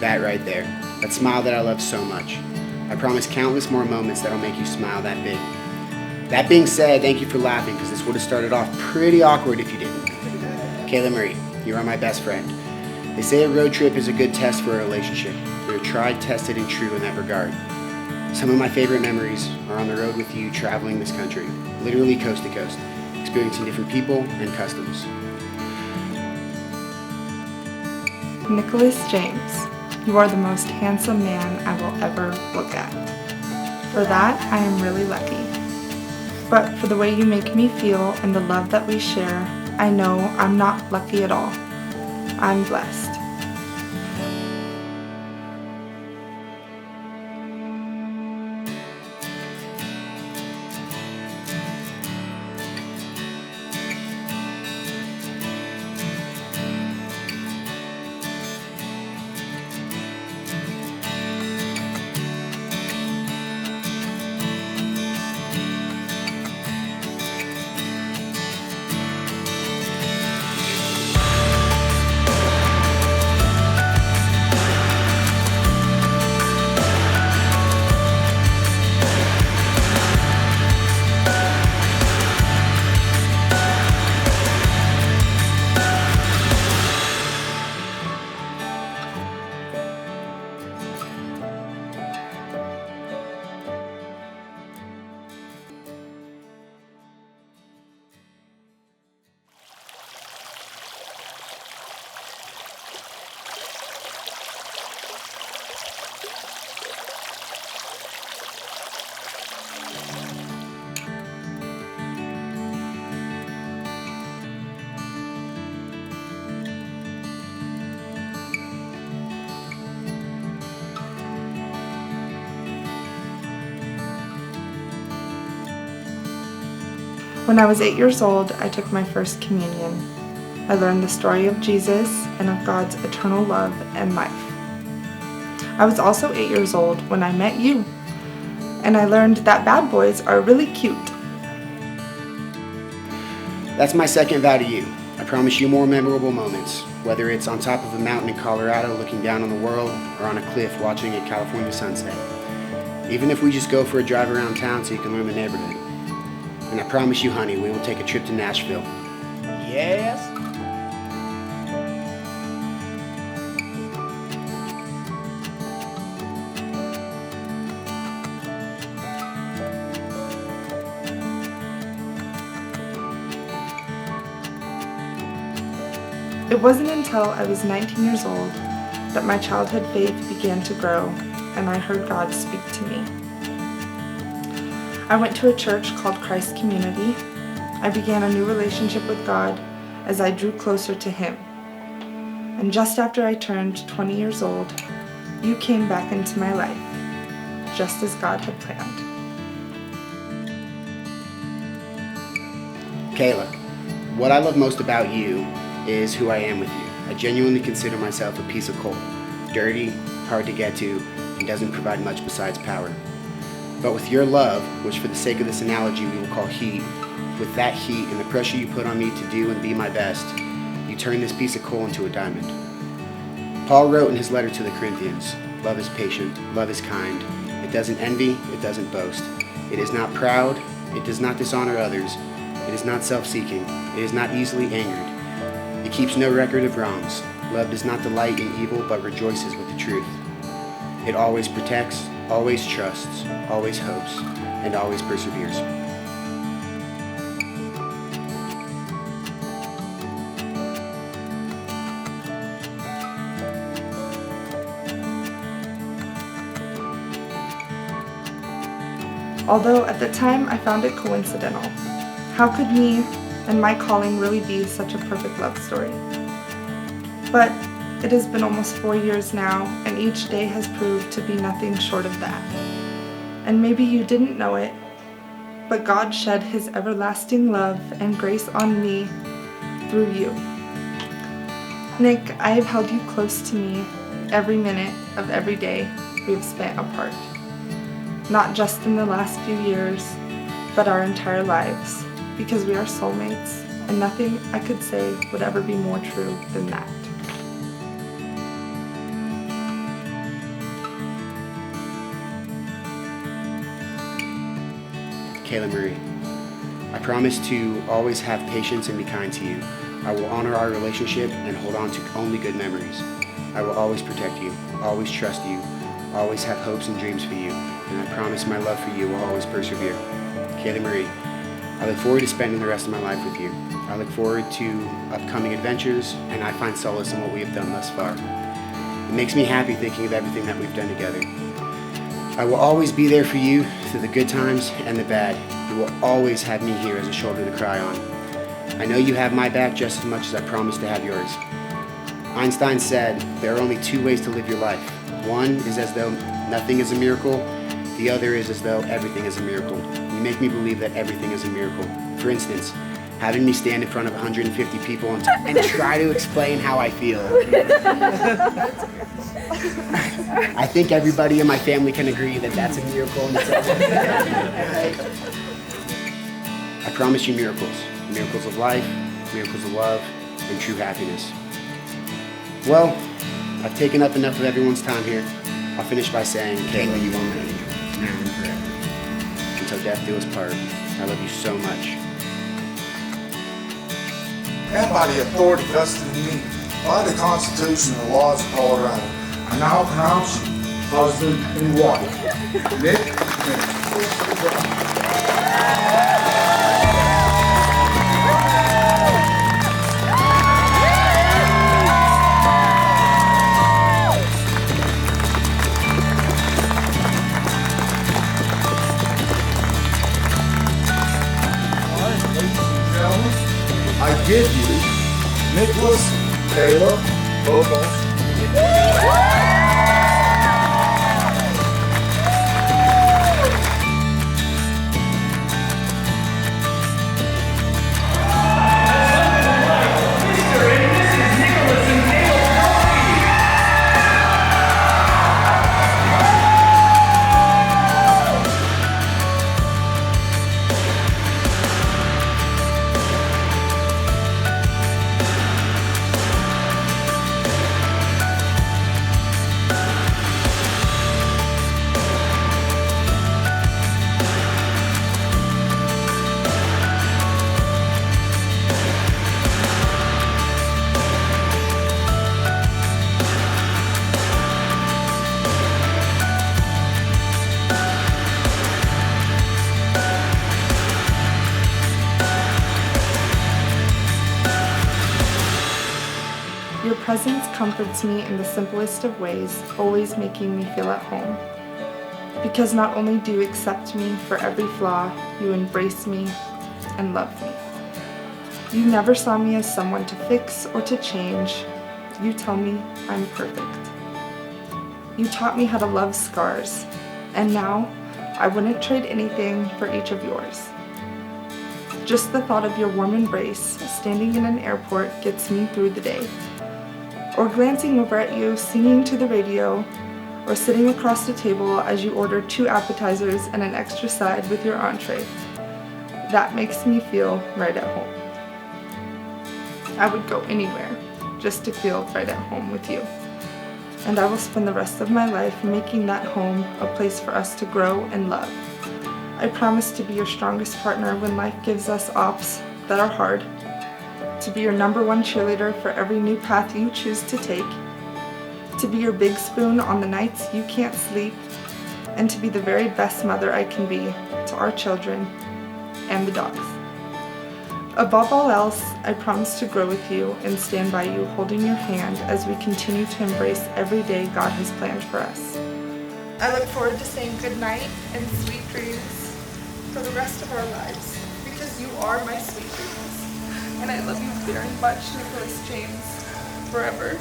that right there. That smile that I love so much. I promise countless more moments that'll make you smile that big. That being said, thank you for laughing, because this would have started off pretty awkward if you didn't. Kayla Marie, you are my best friend. They say a road trip is a good test for a relationship. We are tried, tested, and true in that regard. Some of my favorite memories are on the road with you, traveling this country, literally coast to coast, experiencing different people and customs. Nicholas James, you are the most handsome man I will ever look at. For that, I am really lucky. But for the way you make me feel and the love that we share, I know I'm not lucky at all. I'm blessed. When I was 8 years old, I took my first communion. I learned the story of Jesus and of God's eternal love and life. I was also 8 years old when I met you, and I learned that bad boys are really cute. That's my second vow to you. I promise you more memorable moments, whether it's on top of a mountain in Colorado looking down on the world, or on a cliff watching a California sunset. Even if we just go for a drive around town so you can learn the neighborhood. And I promise you, honey, we will take a trip to Nashville. Yes? It wasn't until I was 19 years old that my childhood faith began to grow and I heard God speak to me. I went to a church called Christ Community. I began a new relationship with God as I drew closer to Him. And just after I turned 20 years old, you came back into my life, just as God had planned. Kayla, what I love most about you is who I am with you. I genuinely consider myself a piece of coal, dirty, hard to get to, and doesn't provide much besides power. But with your love, which for the sake of this analogy we will call heat, with that heat and the pressure you put on me to do and be my best, you turn this piece of coal into a diamond. Paul wrote in his letter to the Corinthians, love is patient, love is kind. It doesn't envy, it doesn't boast. It is not proud, it does not dishonor others. It is not self-seeking, it is not easily angered. It keeps no record of wrongs. Love does not delight in evil, but rejoices with the truth. It always protects, always trusts, always hopes, and always perseveres. Although at the time I found it coincidental. How could me and my calling really be such a perfect love story? But it has been almost 4 years now, and each day has proved to be nothing short of that. And maybe you didn't know it, but God shed His everlasting love and grace on me through you. Nick, I have held you close to me every minute of every day we have spent apart. Not just in the last few years, but our entire lives, because we are soulmates, and nothing I could say would ever be more true than that. Kayla Marie. I promise to always have patience and be kind to you. I will honor our relationship and hold on to only good memories. I will always protect you, always trust you, always have hopes and dreams for you, and I promise my love for you will always persevere. Kayla Marie, I look forward to spending the rest of my life with you. I look forward to upcoming adventures, and I find solace in what we have done thus far. It makes me happy thinking of everything that we've done together. I will always be there for you through the good times and the bad. You will always have me here as a shoulder to cry on. I know you have my back just as much as I promise to have yours. Einstein said, there are only two ways to live your life. One is as though nothing is a miracle. The other is as though everything is a miracle. You make me believe that everything is a miracle. For instance, having me stand in front of 150 people and try to explain how I feel. I think everybody in my family can agree that that's a miracle in itself. I promise you miracles. Miracles of life, miracles of love, and true happiness. Well, I've taken up enough of everyone's time here. I'll finish by saying, Kayla, you are my angel, now and forever. Until death do us part. I love you so much. And by the authority vested in me by the Constitution and the laws of Colorado, I now pronounce you husband and wife. Nick and I give you Nicholas, Kayla, Bogos. Your presence comforts me in the simplest of ways, always making me feel at home. Because not only do you accept me for every flaw, you embrace me and love me. You never saw me as someone to fix or to change. You tell me I'm perfect. You taught me how to love scars, and now I wouldn't trade anything for each of yours. Just the thought of your warm embrace, standing in an airport, gets me through the day. Or glancing over at you, singing to the radio, or sitting across the table as you order 2 appetizers and an extra side with your entree. That makes me feel right at home. I would go anywhere just to feel right at home with you. And I will spend the rest of my life making that home a place for us to grow and love. I promise to be your strongest partner when life gives us ops that are hard, to be your #1 cheerleader for every new path you choose to take, to be your big spoon on the nights you can't sleep, and to be the very best mother I can be to our children and the dogs. Above all else, I promise to grow with you and stand by you, holding your hand as we continue to embrace every day God has planned for us. I look forward to saying good night and sweet dreams for the rest of our lives, because you are my sweet dreams. And I love you very much, Nicholas James, forever.